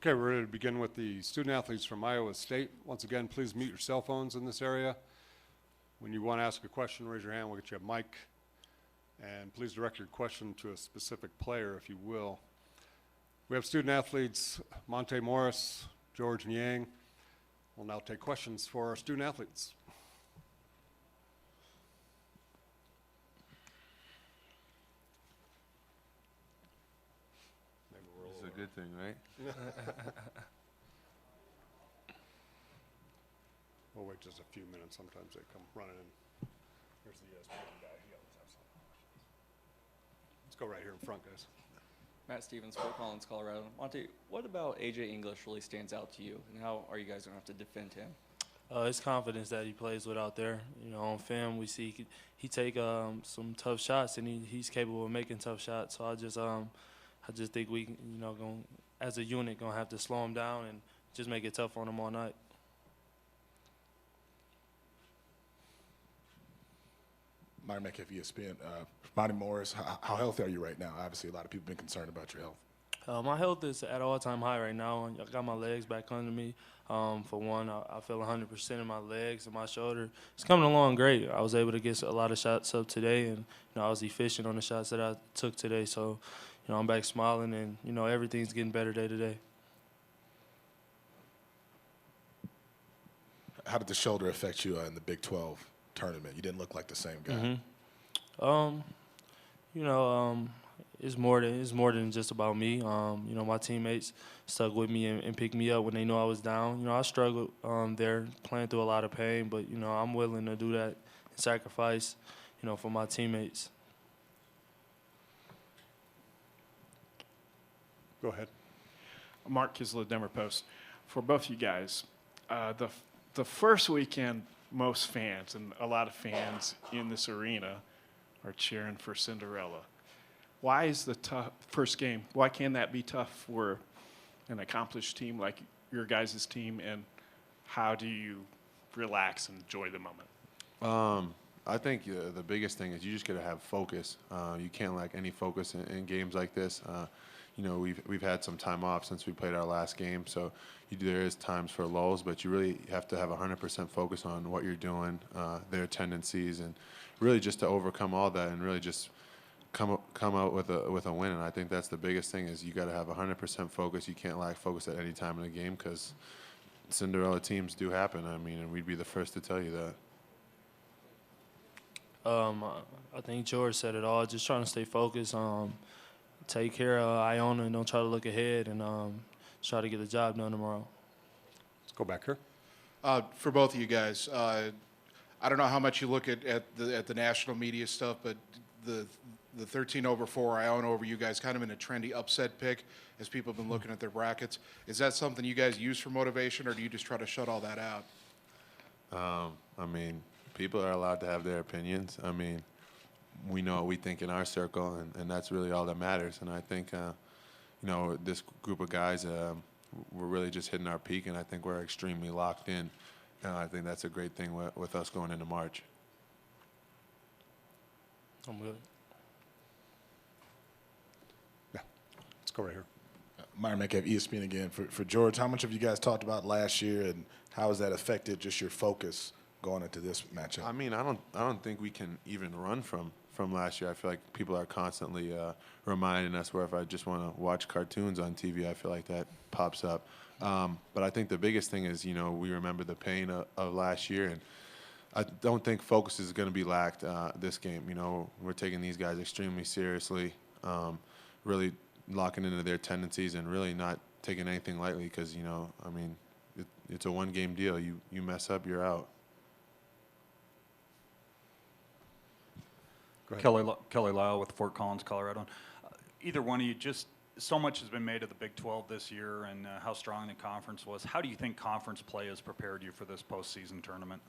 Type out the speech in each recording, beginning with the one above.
Okay, we're ready to begin with the student athletes from Iowa State. Once again, please mute your cell phones in this area. When you want to ask a question, raise your hand. We'll get you a mic. And please direct your question to a specific player, if you will. We have student athletes Monte Morris, George Niang. We'll now take questions for our student athletes. It's a good thing, right? We'll wait just a few minutes. Sometimes they come running in. Here's the ESPN guy. He always has some questions. Let's go right here in front, guys. Matt Stevens, Fort Collins, Colorado. Monte, what about AJ English really stands out to you, and how are you guys going to have to defend him? His confidence that he plays with out there. You know, on film we see he take some tough shots, and he's capable of making tough shots. So I just think we, you know, as a unit, gonna have to slow him down and just make it tough on him all night. Myron Metcalf, ESPN. Monte Morris, how healthy are you right now? Obviously, a lot of people have been concerned about your health. My health is at all-time high right now. I got my legs back under me. For one, I feel 100% in my legs and my shoulder. It's coming along great. I was able to get a lot of shots up today, and you know, I was efficient on the shots that I took today. So, you know, I'm back smiling, and you know, everything's getting better day to day. How did the shoulder affect you in the Big 12 tournament? You didn't look like the same guy. Mm-hmm. You know, it's more than just about me. You know, my teammates stuck with me and picked me up when they knew I was down. You know, I struggled there, playing through a lot of pain, but you know, I'm willing to do that and sacrifice, you know, for my teammates. Go ahead. Mark Kislev, Denver Post. For both you guys, the first weekend, most fans and a lot of fans in this arena are cheering for Cinderella. Why is the first game, why can that be tough for an accomplished team like your guys' team, and how do you relax and enjoy the moment? I think the biggest thing is you just got to have focus. You can't lack any focus in games like this. You know, we've had some time off since we played our last game, so there is times for lulls, but you really have to have 100% focus on what you're doing, their tendencies, and really just to overcome all that and really just come out with a win. And I think that's the biggest thing is you got to have 100% focus. You can't lack focus at any time in the game because Cinderella teams do happen. I mean, and we'd be the first to tell you that. I think George said it all. Just trying to stay focused. Take care of Iona and don't try to look ahead, and try to get the job done tomorrow. Let's go back here. For both of you guys, I don't know how much you look at the national media stuff, but the 13-4 Iona over you guys, kind of in a trendy upset pick as people have been looking at their brackets. Is that something you guys use for motivation, or do you just try to shut all that out? I mean, people are allowed to have their opinions. I mean, we know what we think in our circle, and that's really all that matters. And I think, you know, this group of guys, we're really just hitting our peak, and I think we're extremely locked in. And I think that's a great thing with us going into March. I'm good. Yeah, let's go right here. Myron Metcalf, ESPN again. For George, how much have you guys talked about last year, and how has that affected just your focus going into this matchup? I mean, I don't think we can even run from last year. I feel like people are constantly reminding us where if I just want to watch cartoons on TV, I feel like that pops up. But I think the biggest thing is, you know, we remember the pain of last year, and I don't think focus is going to be lacked this game. You know, we're taking these guys extremely seriously, really locking into their tendencies and really not taking anything lightly because, you know, I mean, it's a one-game deal. You mess up, you're out. Kelly Lyle with Fort Collins, Colorado. Either one of you, just so much has been made of the Big 12 this year and how strong the conference was. How do you think conference play has prepared you for this postseason tournament?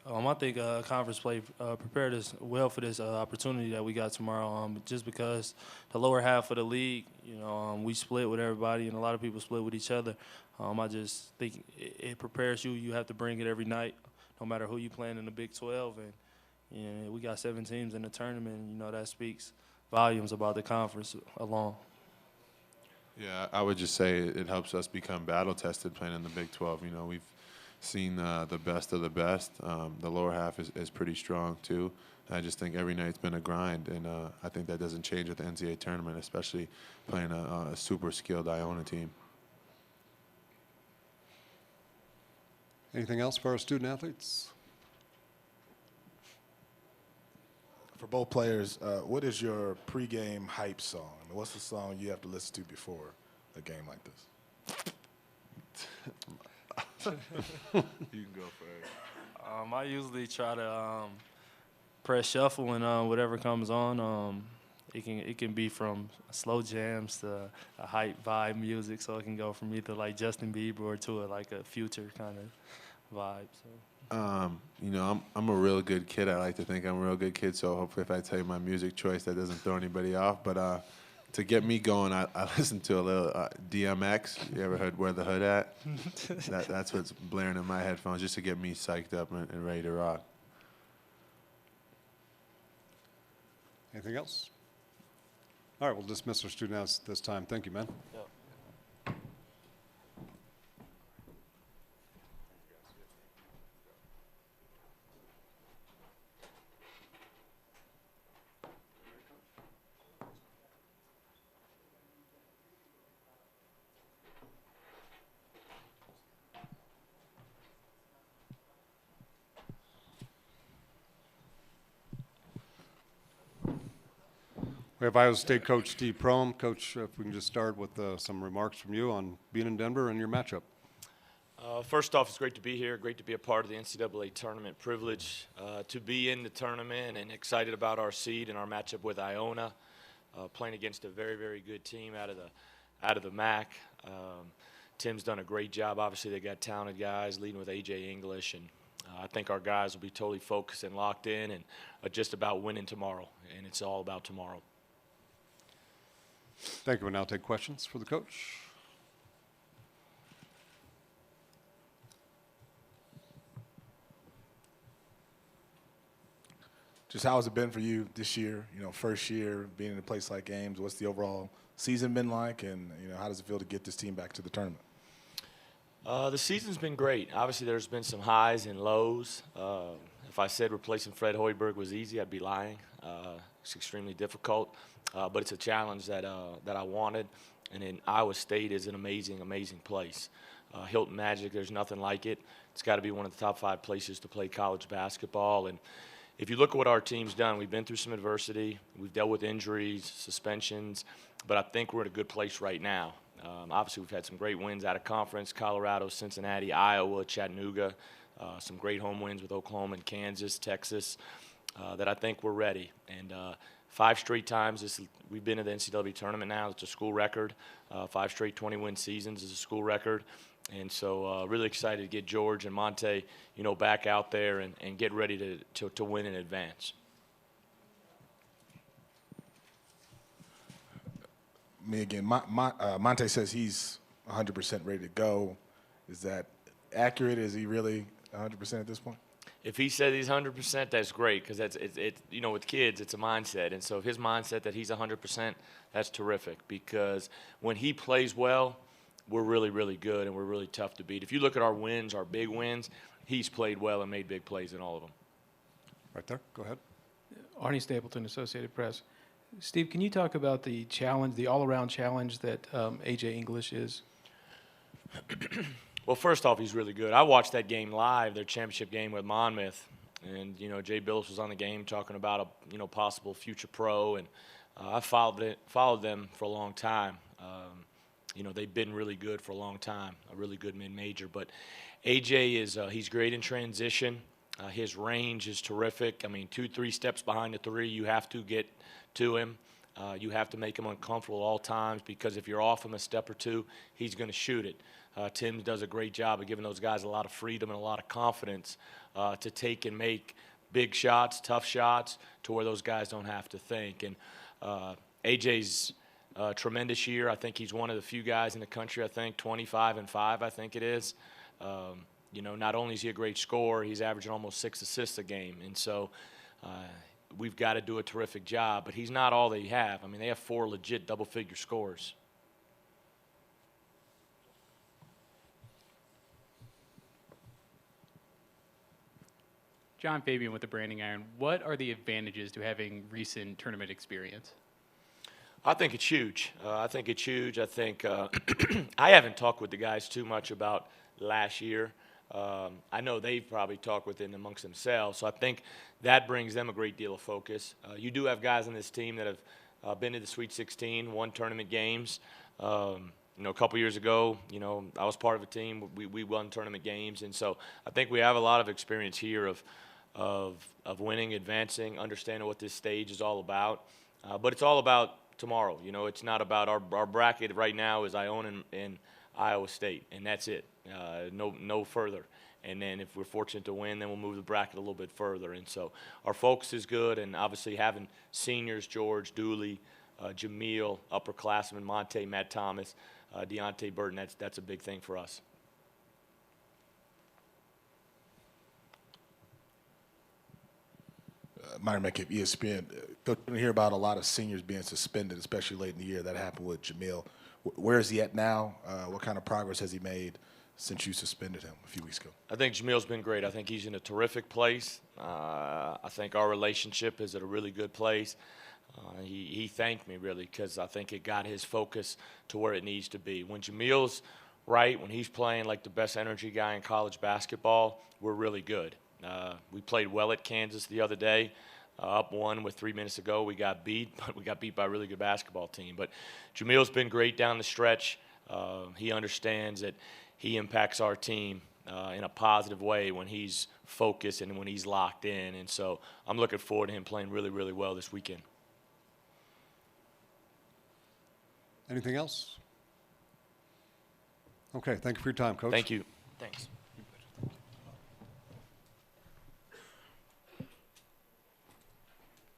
I think conference play prepared us well for this opportunity that we got tomorrow. Just because the lower half of the league, you know, we split with everybody, and a lot of people split with each other. I just think it prepares you. You have to bring it every night, no matter who you playing in the Big 12. And you know, we got 7 teams in the tournament. You know, that speaks volumes about the conference alone. Yeah, I would just say it helps us become battle tested playing in the Big 12. You know, we've seen the best of the best. The lower half is pretty strong too. I just think every night's been a grind, and I think that doesn't change at the NCAA tournament, especially playing a super skilled Iona team. Anything else for our student athletes? For both players, what is your pregame hype song? I mean, what's the song you have to listen to before a game like this? You can go for it. I usually try to press shuffle and whatever comes on. It can be from slow jams to a hype vibe music, so it can go from either like Justin Bieber or to like a Future kind of vibe. So. You know, I'm a real good kid. I like to think I'm a real good kid, so hopefully if I tell you my music choice, that doesn't throw anybody off. But to get me going, I listen to a little DMX. You ever heard Where the Hood At? That's what's blaring in my headphones just to get me psyched up and ready to rock. Anything else? All right, we'll dismiss our student athletes this time. Thank you, man. We have Iowa State coach Steve Prohm. Coach, if we can just start with some remarks from you on being in Denver and your matchup. First off, it's great to be here, great to be a part of the NCAA tournament. Privilege to be in the tournament and excited about our seed and our matchup with Iona, playing against a very, very good team out of the MAC. Tim's done a great job. Obviously, they got talented guys leading with AJ English, and I think our guys will be totally focused and locked in and just about winning tomorrow, and it's all about tomorrow. Thank you. We'll now take questions for the coach. Just how has it been for you this year? You know, first year being in a place like Ames. What's the overall season been like, and you know, how does it feel to get this team back to the tournament? The season's been great. Obviously, there's been some highs and lows. If I said replacing Fred Hoiberg was easy, I'd be lying. It's extremely difficult, but it's a challenge that I wanted. And then Iowa State is an amazing, amazing place. Hilton Magic, there's nothing like it. It's got to be one of the top 5 places to play college basketball. And if you look at what our team's done, we've been through some adversity. We've dealt with injuries, suspensions, but I think we're in a good place right now. Obviously, we've had some great wins out of conference: Colorado, Cincinnati, Iowa, Chattanooga. Some great home wins with Oklahoma and Kansas, Texas. That I think we're ready. And 5 straight times we've been to the NCAA tournament now. It's a school record. 5 straight 20-win seasons is a school record. And so really excited to get George and Monte, back out there and get ready to win in advance. Me again. Monte says he's 100% ready to go. Is that accurate? Is he really 100% at this point? If he says he's 100%, that's great, because with kids, it's a mindset. And so if his mindset that he's 100%, that's terrific, because when he plays well, we're really, really good, and we're really tough to beat. If you look at our wins, our big wins, he's played well and made big plays in all of them. Right there. Go ahead. Arnie Stapleton, Associated Press. Steve, can you talk about the challenge, the all-around challenge that AJ English is? Well, first off, he's really good. I watched that game live, their championship game with Monmouth, and Jay Billis was on the game talking about a possible future pro, and I followed them for a long time. They've been really good for a long time, a really good mid-major. But AJ he's great in transition. His range is terrific. I mean, 2-3 steps behind the 3, you have to get to him. You have to make him uncomfortable at all times, because if you're off him a step or 2, he's going to shoot it. Tim does a great job of giving those guys a lot of freedom and a lot of confidence to take and make big shots, tough shots, to where those guys don't have to think. And AJ's tremendous year. I think he's one of the few guys in the country, 25-5, I think it is. Not only is he a great scorer, he's averaging almost 6 assists a game. And so we've got to do a terrific job. But he's not all they have. I mean, they have 4 legit double-figure scorers. John Fabian with the Branding Iron. What are the advantages to having recent tournament experience? I think it's huge. I think it's huge. I think I haven't talked with the guys too much about last year. I know they've probably talked within amongst themselves, so I think that brings them a great deal of focus. You do have guys on this team that have been to the Sweet 16, won tournament games. You know, a couple years ago, you know, I was part of a team. We won tournament games, and so I think we have a lot of experience here of winning, advancing, understanding what this stage is all about. But it's all about tomorrow. You know, it's not about our bracket right now is Iona and Iowa State, and that's it. No further. And then if we're fortunate to win, then we'll move the bracket a little bit further. And so our focus is good, and obviously having seniors, George, Dooley, Jameel, upperclassmen, Monte, Matt Thomas, Deontay Burton, that's a big thing for us. Myron Metcalf, ESPN. Coach, we hear about a lot of seniors being suspended, especially late in the year. That happened with Jameel. Where is he at now? What kind of progress has he made since you suspended him a few weeks ago? I think Jameel's been great. I think he's in a terrific place. I think our relationship is at a really good place. He thanked me, really, because I think it got his focus to where it needs to be. When Jameel's right, when he's playing like the best energy guy in college basketball, we're really good. We played well at Kansas the other day. Up one with 3 minutes to go. We got beat, but we got beat by a really good basketball team. But Jameel's been great down the stretch. He understands that he impacts our team in a positive way when he's focused and when he's locked in. And so I'm looking forward to him playing really, really well this weekend. Anything else? Okay, thank you for your time, Coach. Thank you. Thanks.